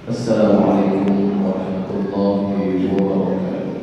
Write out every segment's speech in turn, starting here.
Assalamualaikum warahmatullahi wabarakatuh.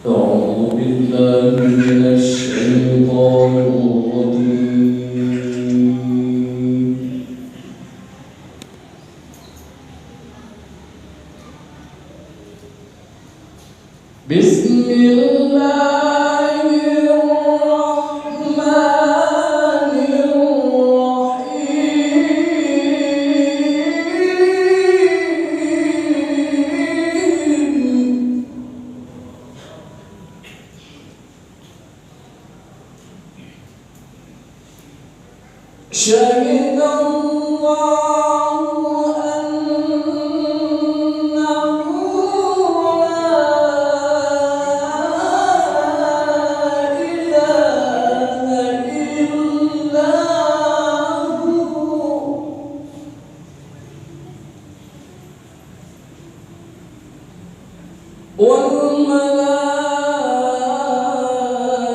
أعوذ بالله من الشيطان الرجيم. بسم الله الرحمن الرحيم. شهد الله أنه لا إله إلا هو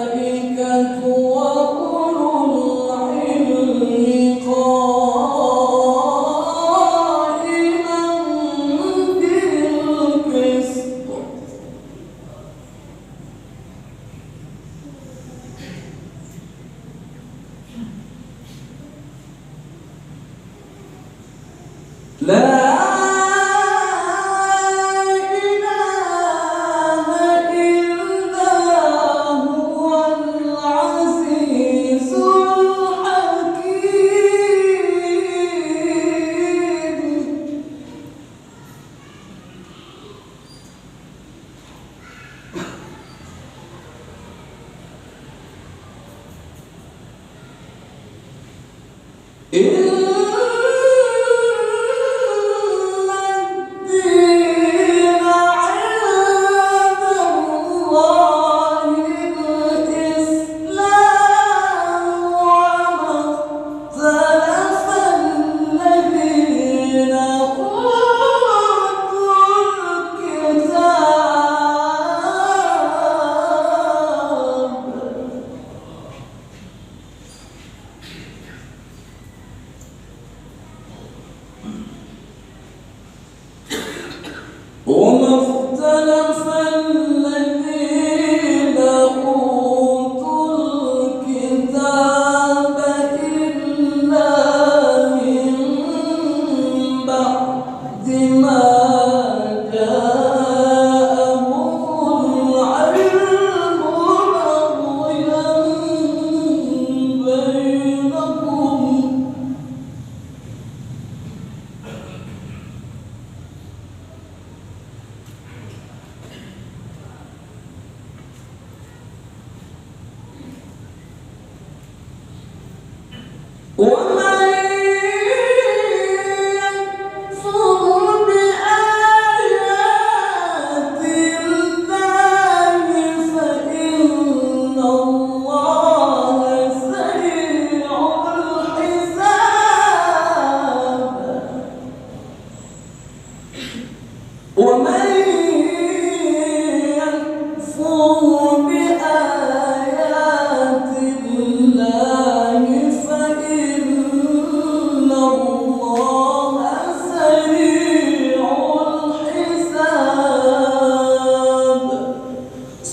والملائكة وأولو العلم قائما بالقسط. لا إله إلا هو العزيز الحكيم. إن الدين عند الله الإسلام وما اختلف الذين أوتوا الكتاب وما اختلف الذين أوتوا الكتاب إلا من بعد ما جاءهم العلم بغيا بينهم. ومن يكفر بآيات الله فإن الله سريع الحساب. ومن يكفر بآيات الله فإن الله سريع الحساب.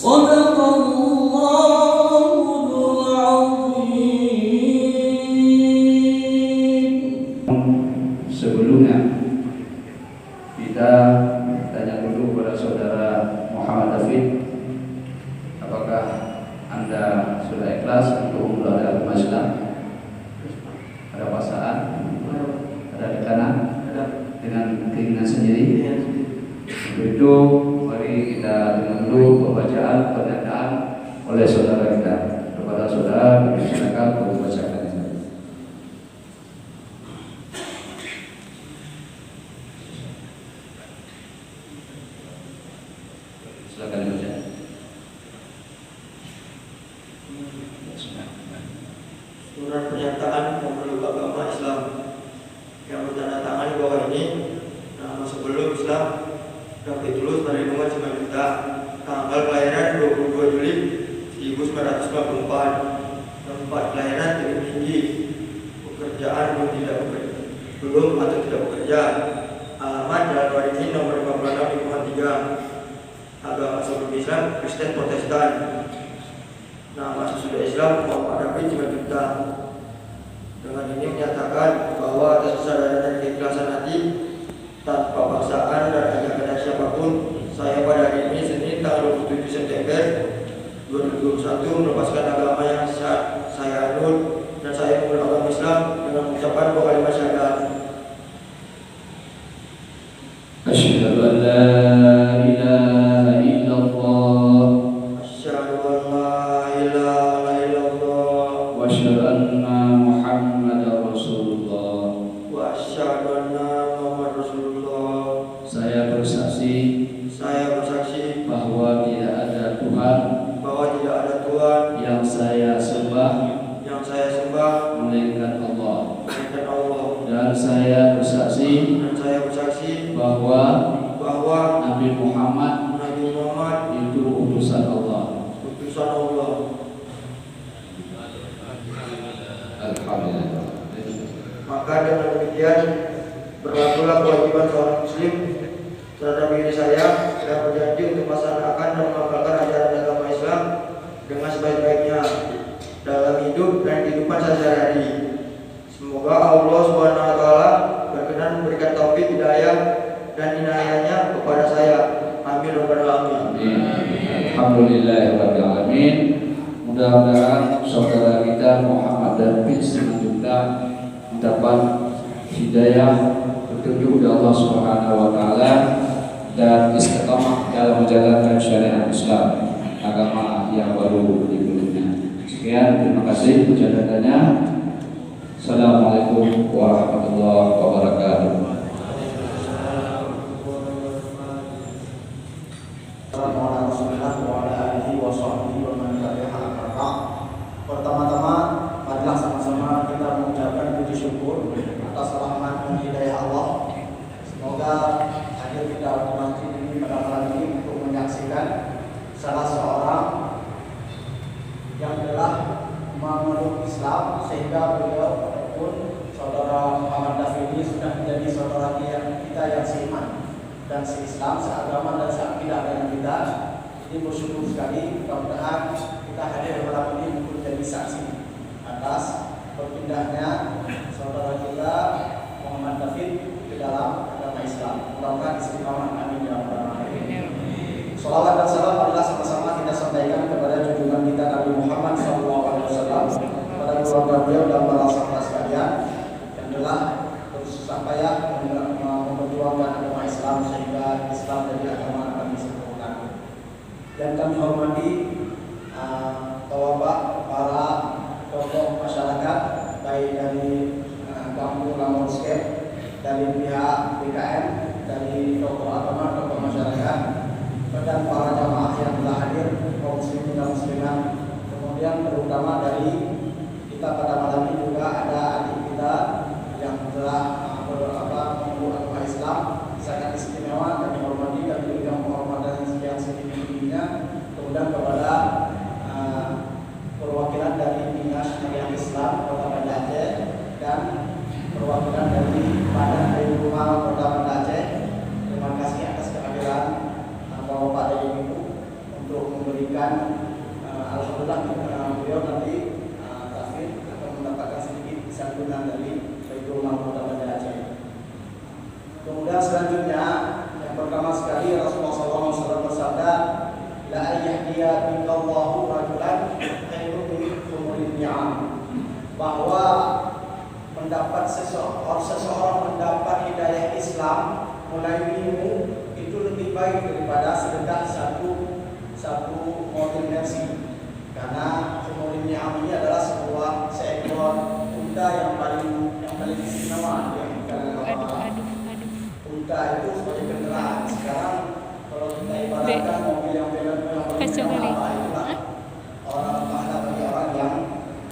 صدق الله العظيم. Sebelumnya kita tanya dulu kepada saudara Muhammad David, apakah Anda sudah ikhlas untuk umrah dalam agama Islam? Ada paksaan? Ada tekanan? Dengan keinginan sendiri? Untuk itu mari kita dengar dulu pembacaan pernyataan oleh saudara kita. Kepada saudara silakan membacakan. Silakan dibaca. Surat pernyataan pemeluk agama Islam yang bertandatangani bahwa ini nama sebelum Islam David Tulus menerima Cimandita tanggal kelahiran 22 Juli 1954, tempat kelahiran Tebing Tinggi, bekerja pekerjaan belum atau tidak bekerja. Alamat Jalan Waringin nomor 56 lingkungan 3. Agama sebelum Islam Kristen Protestan. Nama sesudah Islam Muhammad David Simanjuntak. Dengan ini menyatakan bahwa atas kesadaran dan keikhlasan hati tanpa paksaan dan ajak kehendak siapapun, saya pada hari ini Senin tanggal 27 September 2021 melepaskan agama yang saya anut dan saya memeluk agama Islam dengan mengucapkan dua kalimat syahadat. Asyhadu an la ilaha illallah Asyhadu an la ilaha illallah wa asyhadu anna Muhammadar Rasulullah. wa asyhadu anna Muhammadar Rasulullah. Saya bersaksi bahwa tidak ada Tuhan yang saya sembah melainkan Allah. Dan saya bersaksi bahwa Nabi Muhammad itu utusan Allah. Alhamdulillah. Maka dengan demikian berlakulah kewajiban seorang muslim terhadap diri saya dan berjanji untuk melaksanakan dan mengamalkan ajaran agama Islam dengan sebaik-baiknya dalam hidup dan kehidupan sehari-hari. Semoga Allah Subhanahu wa taala berkenan memberikan taufik hidayah dan inayahnya kepada saya. Amin rabbal alamin. Alhamdulillahirabbil alamin. Mudah-mudahan saudara kita Muhammad David Simanjuntak mendapat hidayah petunjuk dari Allah Subhanahu wa taala dan istiqamah dalam menjalankan syariat Islam, agama yang baru dipeluknya. Sekian, terima kasih catatannya. Assalamualaikum warahmatullahi wabarakatuh. Pertama-tama, marilah sama-sama kita mengucapkan puji syukur atas rahmat dan hidayah Allah. Semoga hadir kita di masjid ini pada malam ini untuk menyaksikan salah seorang yang telah memeluk Islam sehingga beliau pun saudara Muhammad David ini sudah menjadi saudara kita yang seiman dan seislam, seagama dan seakidah dengan kita. Ini bersyukur sekali, mudah-mudahan kita hadir malam ini untuk menjadi saksi atas berpindahnya saudara kita Muhammad David ke dalam agama Islam. Mudah-mudahan istiqamah, amin ya rabbal alamin. Salawat dan salam marilah sama-sama kita sampaikan kepada junjungan kita Nabi Muhammad SAW, kepada keluarga beliau dan para sahabat sekalian yang telah bersusah payah memperjuangkan agama Islam sehingga Islam jadi agama kami sempurna. Dan kami hormati para tokoh masyarakat baik dari kampung Lamorskep, dari pihak BKM, dari tokoh agama, tokoh masyarakat, dan para jamaah yang telah hadir, kaum muslimin dan muslimat. Kemudian terutama dari kita pada malam ini juga ada adik kita yang telah memeluk agama Islam, sangat istimewa dan dihormati dan diberikan penghormatan yang setinggi-tingginya. Kemudian kepada perwakilan dari Dinas Syariah Islam Kota Banda Aceh dan perwakilan dari Badan Air Rumah Kota Banda Aceh, terima kasih atas kehadiran Bapak dan Ibu untuk memberikan alhamdulillah beliau nanti David akan mendapatkan sedikit santunan dari Baitul Rumah Kota Banda Aceh. Kemudian selanjutnya yang pertama sekali Rasulullah SAW bersabda, la ayyahdiya bikallahu rajulan khairun min humurin ni'am, bahwa mendapat seseorang mendapat hidayah Islam melalui ilmu itu lebih baik daripada sedekah satu mobil Mercy. Karena humurin ni'am ini adalah seekor unta yang paling istimewa yang unta itu sebagai kendaraan. Sekarang kalau kita ibaratkan mobil yang orang pahala bagi orang yang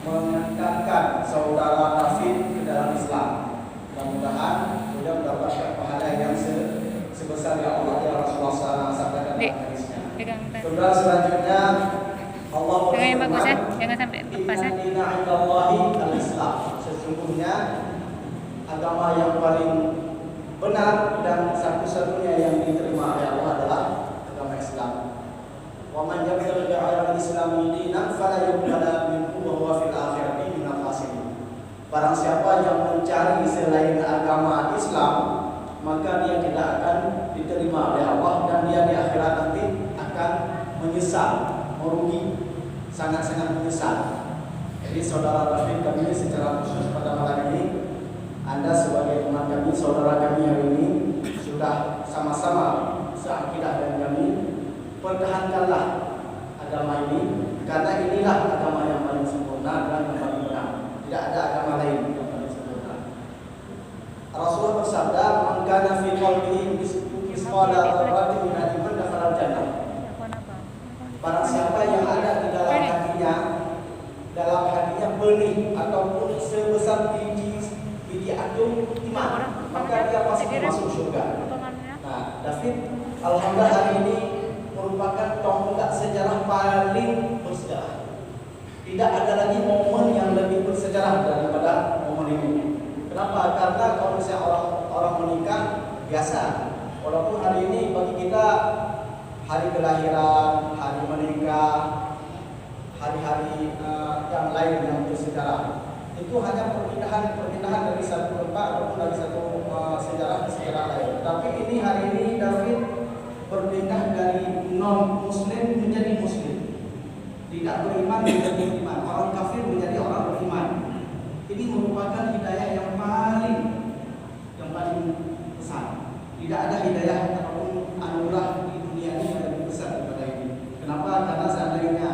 mengantarkan saudara David ke dalam Islam. Mudah-mudahan sudah mendapatkan pahala yang sebesar yang Allah ya Rasulullah SAW sampaikan dalam hadisnya. Kemudian selanjutnya Allah berfirman, jangan sampai lepas. Inna dina indallahi al-Islam. Sesungguhnya agama yang paling benar dan satu-satunya yang diterima oleh Allah adalah agama Islam. Wa man yabtaghi ghayra al-Islam dinan fala yuqbala minhu wa huwa fil akhirati minal khasirin. Barang siapa yang mencari selain agama Islam, maka dia tidak akan diterima oleh Allah dan dia di akhirat nanti akan menyesal, merugi, sangat-sangat menyesal. Jadi saudara Rafiq kami secara khusus pada malam ini, Anda sebagai teman kami, saudara kami hari ini sudah sama-sama seakidah dengan kami, pertahankanlah agama ini karena inilah agama yang paling sempurna dan yang paling benar. Tidak ada agama lain yang paling sempurna. Rasulullah bersabda, "Man kana fi qalbihi misqala dzarratin min iman dakhala jannah." Barang siapa yang ada di dalam hatinya benih ataupun sebesar biji atom iman, maka dia pasti masuk surga. Nah, David alhamdulillah hari ini merupakan tonggak sejarah paling bersejarah. Tidak ada lagi momen yang lebih bersejarah daripada momen ini. Kenapa? Karena kalau misalnya orang menikah biasa, walaupun hari ini bagi kita hari kelahiran, hari menikah, hari-hari yang lain yang bersejarah, itu hanya perpindahan dari satu tempat ataupun dari satu sejarah ke sejarah lain. Tapi ini hari ini David berpindah dari non muslim menjadi muslim, tidak beriman menjadi beriman, orang kafir menjadi orang beriman. Ini merupakan hidayah yang paling besar. Tidak ada hidayah ataupun anugerah di dunia ini yang lebih besar daripada ini. Kenapa? Karena seandainya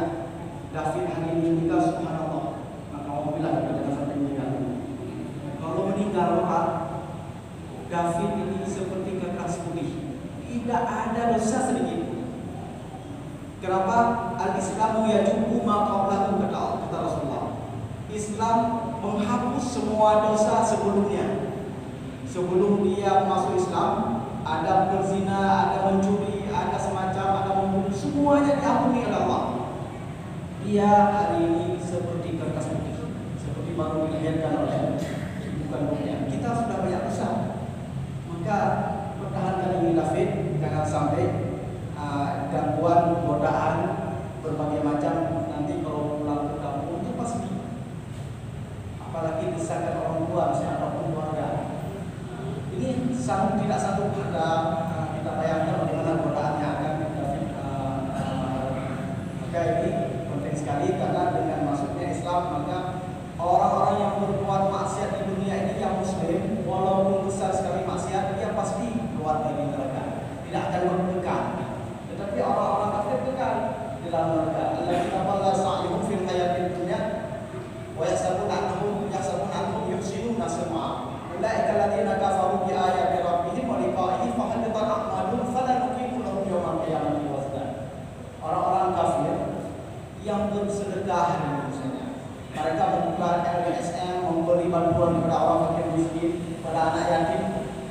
David hari ini meninggal, subhanallah, maka alhamdulillah kita sampai meninggal. Kalau meninggal Pak, David ini seperti kertas putih, tidak ada dosa sedikit. Kenapa? Al-Islamu yajubu ma qablahu, kata Rasulullah. Islam menghapus semua dosa sebelumnya. Sebelum dia masuk Islam, ada berzina, ada mencuri, ada semacam, ada membunuh, semuanya diampuni oleh Allah. Dia hari ini seperti kertas putih, seperti baru dilahirkan oleh ibu kandungnya. Kita sudah banyak dosa, maka pertahankan ini David, jangan sampai gangguan, godaan, berbagai macam. Nanti kalau pulang ke kampung itu pasti, apalagi disahkan orang tua ataupun keluarga. Ini tidak satu ada kita bayangkan bagaimana godaannya akan David. Maka ini penting sekali karena dengan masuknya Islam, maka orang-orang yang berbuat maksiat di dunia ini yang muslim, walaupun besar sekali maksiat, dia pasti keluar dari neraka, tidak akan berkekal. Tetapi orang-orang kafir kekal di dalam neraka. Alladzina dhalla sa'yuhum fil hayatid dunya wa yahsabuna annahum yuhsinuna sun'a. Ulaika alladziina kafaru bi ayati rabbihim wa liqa'ihi fa habitat a'maluhum fala nuqimu lahum yawmal qiyamati wazna. Orang-orang kafir yang bersedekah misalnya, mereka membuka LSM, memberi bantuan kepada orang fakir miskin, kepada anak yatim,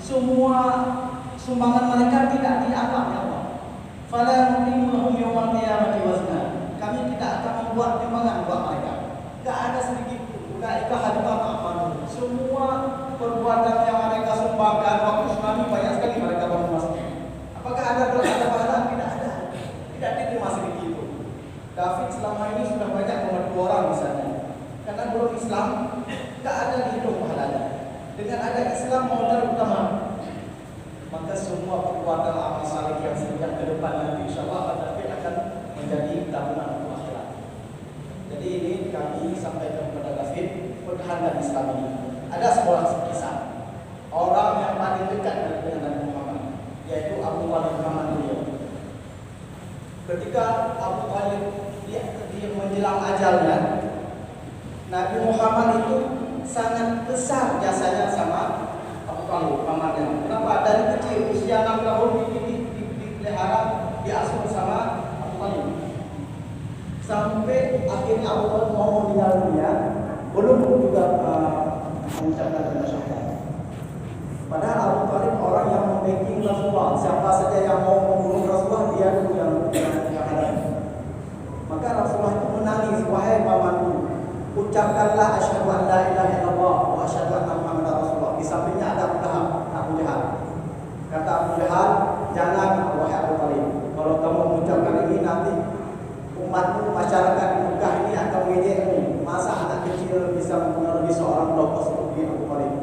semua sumbangan mereka tidak dianggap oleh Allah. Fala nuqimu lahum yawmal qiyamati wazna. Kami tidak akan membuat timbangan buat mereka. Tidak ada sedikit pun. Ulaika habitat a'maluhum. Semua perbuatan yang mereka sumbangkan waktu tsunami banyak sekali mereka bangun masjid. Apakah ada pahala? Tidak ada. Tidak diterima sedikit itu. David selama ini sudah banyak membantu orang misalnya. Karena belum Islam, tidak ada dihitung pahalanya. Dengan ada Islam modal utama, maka semua perbuatan amal saleh yang sedang ke depan nanti insyaallah David akan menjadi tabungan untuk akhirat. Jadi ini kami sampaikan kepada David, pertahankan Islam ini. Ada sebuah kisah orang yang paling dekat dengan Nabi Muhammad, yaitu Abu Talib paman beliau. Ketika Abu Talib dia menjelang ajalnya, Nabi Muhammad itu sangat besar jasanya sama Abu Talib pamannya. Kenapa? Dari kecil usia 6 tahun dipelihara, diasuh bersama Abu Talib. Sampai akhirnya Abu Talib mau meninggal dunia, belum juga mengucapkan syahadat. Padahal Abu Talib orang yang membacking Rasulullah. Siapa saja yang mau membunuh Rasulullah, dia dulu yang hadap. Maka Rasulullah itu menangis, wahai pamanku, ucapkanlah asyhadu an la ilaha illallah wa asyhadu anna Muhammadar Rasulullah. Bisa bisa mempengaruhi seorang tokoh seperti Abu Talib.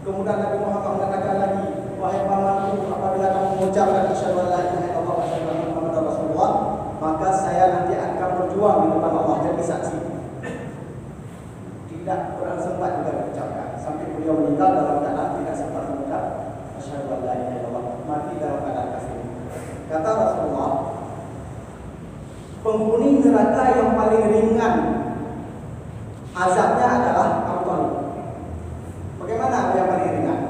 Kemudian Nabi Muhammad mengatakan lagi, wahai pamanku, apabila kamu mengucapkan asyhadu an la ilaha illallah wa asyhadu anna Muhammadar Rasulullah, maka saya nanti akan berjuang di depan Allah jadi saksi. Tidak kurang sempat juga diucapkan sampai beliau meninggal dalam keadaan tidak sempat mengucap asyhadu an la ilaha illallah, mati dalam keadaan kafir. Kata Rasulullah, penghuni neraka yang paling ringan azabnya adalah Abu Talib. Bagaimana yang paling ringan?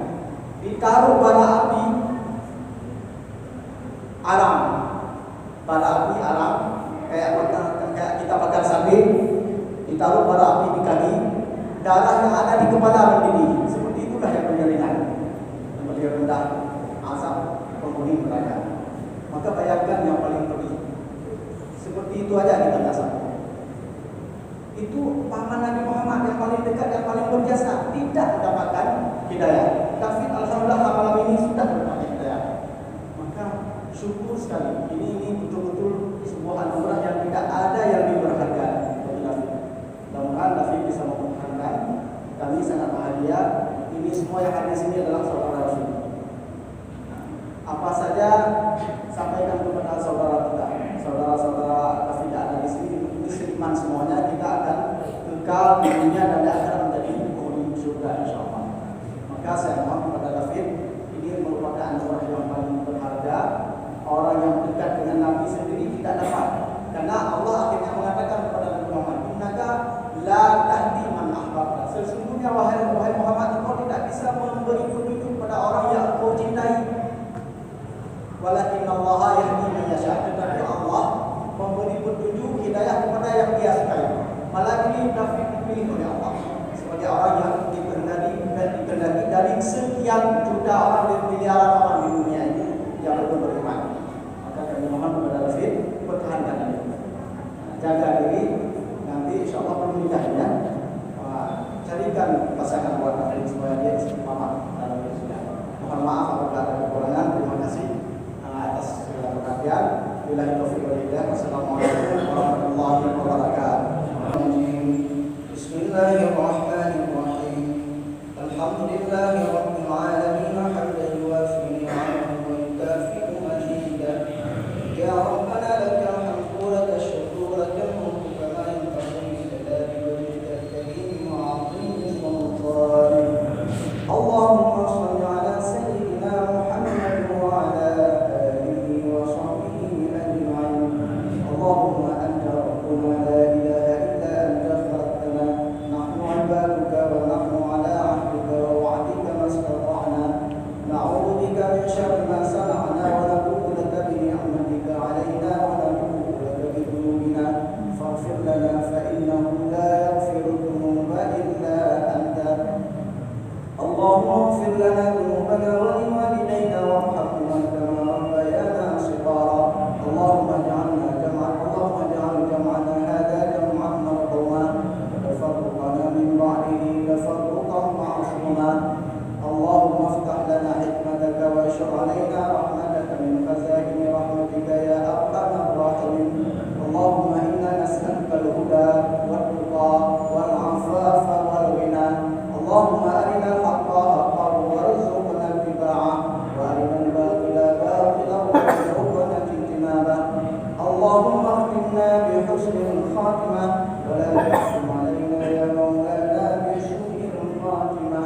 Ditaruh bara api aram, bara api aram kayak kita bakar sapi, ditaruh bara api di kaki, darah yang ada di kepala mendidih. Seperti itulah yang paling ringan, yang paling rendah azab penghuni neraka. Maka bayangkan yang paling pedih. Seperti itu aja kita dasar. Itu paman Nabi Muhammad yang paling dekat, yang paling berjasa, tidak mendapatkan hidayah. Tapi alhamdulillah malam ini sudah mendapatkan hidayah. Maka syukur sekali. Ini betul-betul sebuah anugerah yang tidak ada yang lebih berharga bagi David. Mudah-mudahan David bisa mempertahankan. Kami sangat bahagia. Ini semua yang ada di sini adalah saudara Rasul. Apa saja sampaikan kepada saudara kita, saudara-saudara David ada di sini. Ini seiman semuanya, kita akan kekal di dunia dan di akhirat menjadi penghuni surga insyaallah. Maka saya mohon kepada David, ini merupakan anugerah yang paling berharga. Orang yang dekat dengan Nabi sendiri tidak dapat, karena Allah akhirnya mengatakan kepada Nabi Muhammad, innaka la tahdi man ahbabta. Sesungguhnya wahai Muhammad, engkau tidak bisa memberi petunjuk kepada orang yang engkau cintai. Walakin Allah yahdi man yasha. Tetapi Allah memberi petunjuk hidayah kepada yang Dia sukai. Malah ini David dipilih oleh Allah sebagai orang yang dikehendaki dari sekian juta orang dan miliaran orang di dunia ini yang belum beriman. Maka kami mohon kepada David, pertahankan ini, jaga diri. Nanti insyaallah belum nikahnya, carikan pasangan buat David supaya dia istiqamah dalam hidupnya. Mohon maaf apabila ada kekurangan. Terima kasih atas segala perhatian. Billahi taufiq wal hidayah. Wassalamualaikum warahmatullahi wabarakatuh. Bismillahirrahmanirrahim. Alhamdulillahi rabbil alamin hamdan yuwafi ni'amahu wa yukafi'u mazidah. Ya Rabbana lakal hamdu wa lakal syukru wa lakal mulku kama yanbaghi li jalali wajhikal karim wa 'azimi sultanik. Allahumma shalli ala sayyidina Muhammad wa ala alihi wa sahbihi ajma'in. Allahumma anta rabbuna la ilaha illa anta khalaqtana, nahnu 'ibaduka wa nahnu 'ala 'ahdika wa wa'dika mastata'na, na'udzu bika min syarri ma sana'na wa natubu laka bi ni'matika 'alaina wa natubu laka bi dhunubina faghfir lana fa innahu la yaghfiru dhunuba illa anta. اللهم اغفر لنا ذنوبنا ولوالدينا وارحمهما كما ربيانا صغارا. اللهم اجعل جمعنا هذا جمعا مرحوما وتفرقنا من بعده تفرقا معصوما. اللهم افتح لنا حكمتك واشر علينا رحمتك من خزائن رحمتك يا ارحم الراحمين. اللهم انا نسالك الهدى والتقى والعفاف والغنى. اللهم أرنا الحق حقا وارزقنا اتباعه وأرنا الباطل باطلا وارزقنا اجتنابه. اللهم اختمنا بحسن الخاتمة ولا تختم علينا يا مولانا بسوء الخاتمة.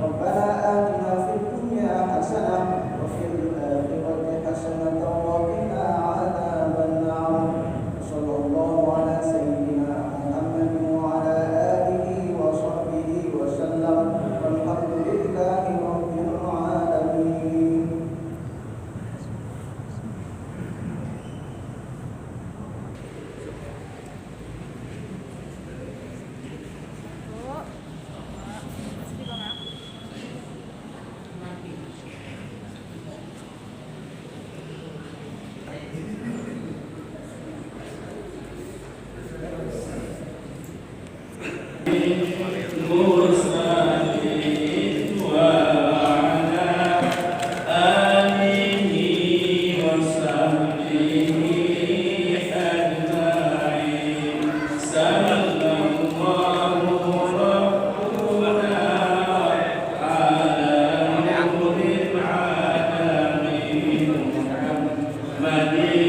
ربنا آتنا في الدنيا حسنة وفي الآخرة حسنة وقنا عذاب النار. صلى الله على سيدنا محمد وعلى آله وصحبه وسلم والحمد لله رب العالمين. Sallallahu badi